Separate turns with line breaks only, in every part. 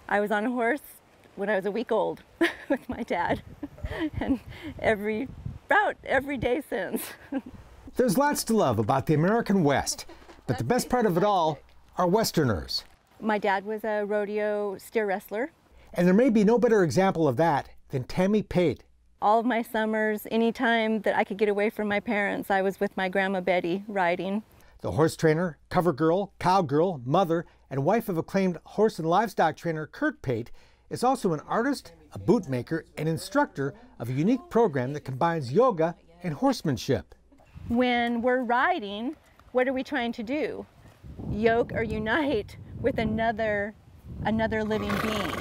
I was on a horse when I was a week old with my dad, and every day since.
There's lots to love about the American West, but the best part of it all are Westerners.
My dad was a rodeo steer wrestler.
And there may be no better example of that than Tammy Pate.
All of my summers, any time that I could get away from my parents, I was with my Grandma Betty riding.
The horse trainer, cover girl, cowgirl, mother, and wife of acclaimed horse and livestock trainer Kurt Pate is also an artist, a bootmaker, and instructor of a unique program that combines yoga and horsemanship.
When we're riding, what are we trying to do? Yoke or unite with another living being.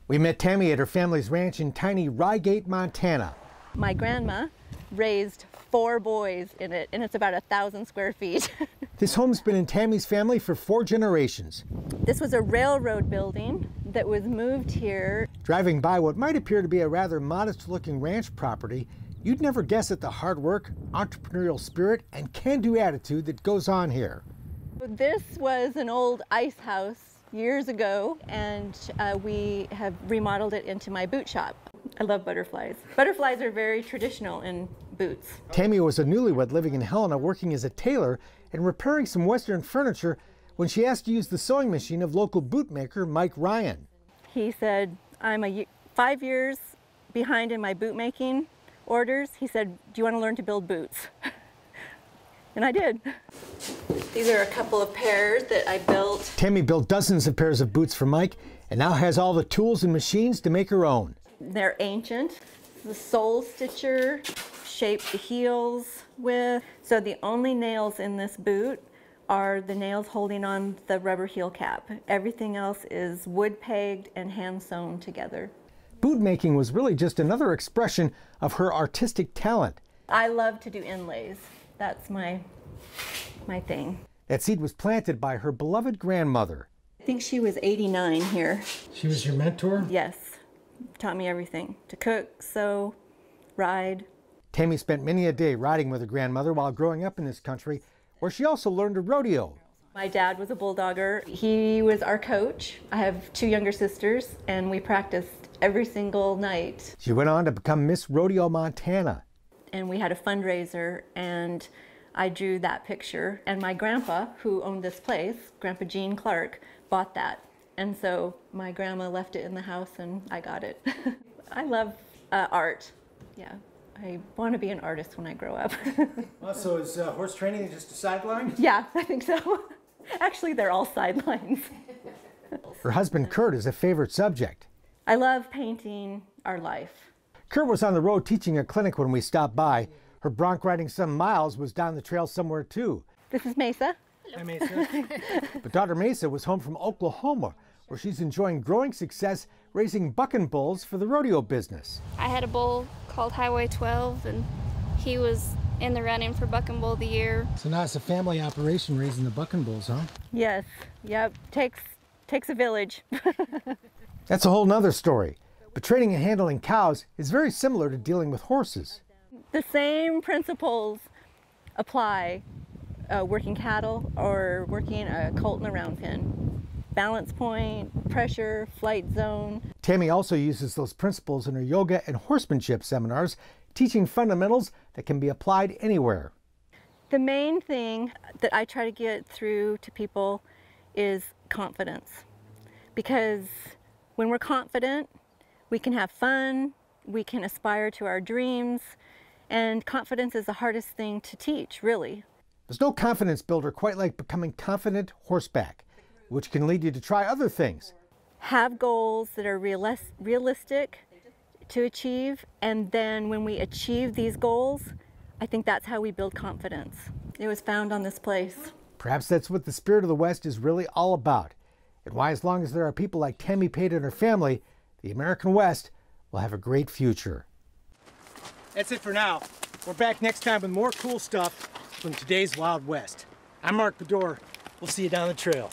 We met Tammy at her family's ranch in tiny Rygate, Montana.
My grandma raised 4 boys in it, and it's about 1,000 square feet.
This home's been in Tammy's family for 4 generations.
This was a railroad building that was moved here.
Driving by what might appear to be a rather modest-looking ranch property, you'd never guess at the hard work, entrepreneurial spirit, and can-do attitude that goes on here.
This was an old ice house years ago, and we have remodeled it into my boot shop. I love butterflies. Butterflies are very traditional in boots.
Tammy was a newlywed living in Helena, working as a tailor and repairing some Western furniture when she asked to use the sewing machine of local bootmaker Mike Ryan.
He said, I'm 5 years behind in my bootmaking orders. He said, do you want to learn to build boots? And I did. These are a couple of pairs that I built.
Tammy built dozens of pairs of boots for Mike and now has all the tools and machines to make her own.
They're ancient. The sole stitcher shaped the heels with. So the only nails in this boot are the nails holding on the rubber heel cap. Everything else is wood pegged and hand sewn together.
Boot making was really just another expression of her artistic talent.
I love to do inlays. That's my thing.
That seed was planted by her beloved grandmother.
I think she was 89 here.
She was your mentor?
Yes. Taught me everything. To cook, sew, ride.
Tammy spent many a day riding with her grandmother while growing up in this country, where she also learned to rodeo.
My dad was a bulldogger. He was our coach. I have 2 younger sisters, and we practiced every single night.
She went on to become Miss Rodeo Montana.
And we had a fundraiser, and I drew that picture. And my grandpa, who owned this place, Grandpa Gene Clark, bought that. And so my grandma left it in the house, and I got it. I love art. Yeah, I want to be an artist when I grow up.
Well, so is horse training just a sideline?
Yeah, I think so. Actually, they're all sidelines.
Her husband, Kurt, is a favorite subject.
I love painting our life.
Kurt was on the road teaching a clinic when we stopped by. Her bronc riding son Miles was down the trail somewhere too.
This is Mesa.
Hi, Mesa. But daughter Mesa was home from Oklahoma, where she's enjoying growing success raising bucking bulls for the rodeo business.
I had a bull called Highway 12, and he was in the running for Bucking Bull of the Year.
So now it's a family operation raising the bucking bulls, huh?
Yes. Yep. Takes a village.
That's a whole nother story. But training and handling cows is very similar to dealing with horses.
The same principles apply working cattle or working a colt in a round pen. Balance point, pressure, flight zone.
Tammy also uses those principles in her yoga and horsemanship seminars, teaching fundamentals that can be applied anywhere.
The main thing that I try to get through to people is confidence. Because when we're confident, we can have fun, we can aspire to our dreams, and confidence is the hardest thing to teach, really.
There's no confidence builder quite like becoming confident horseback, which can lead you to try other things.
Have goals that are realistic to achieve, and then when we achieve these goals, I think that's how we build confidence. It was found on this place.
Perhaps that's what the spirit of the West is really all about, and why, as long as there are people like Tammy Pate and her family, the American West will have a great future. That's it for now. We're back next time with more cool stuff from today's Wild West. I'm Mark Bedore. We'll see you down the trail.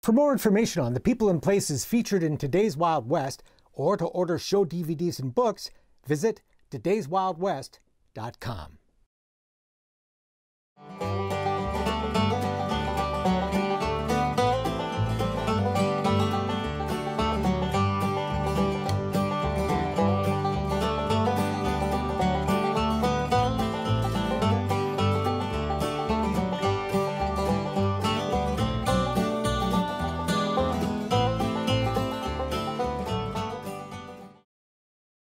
For more information on the people and places featured in today's Wild West, or to order show DVDs and books, visit todayswildwest.com.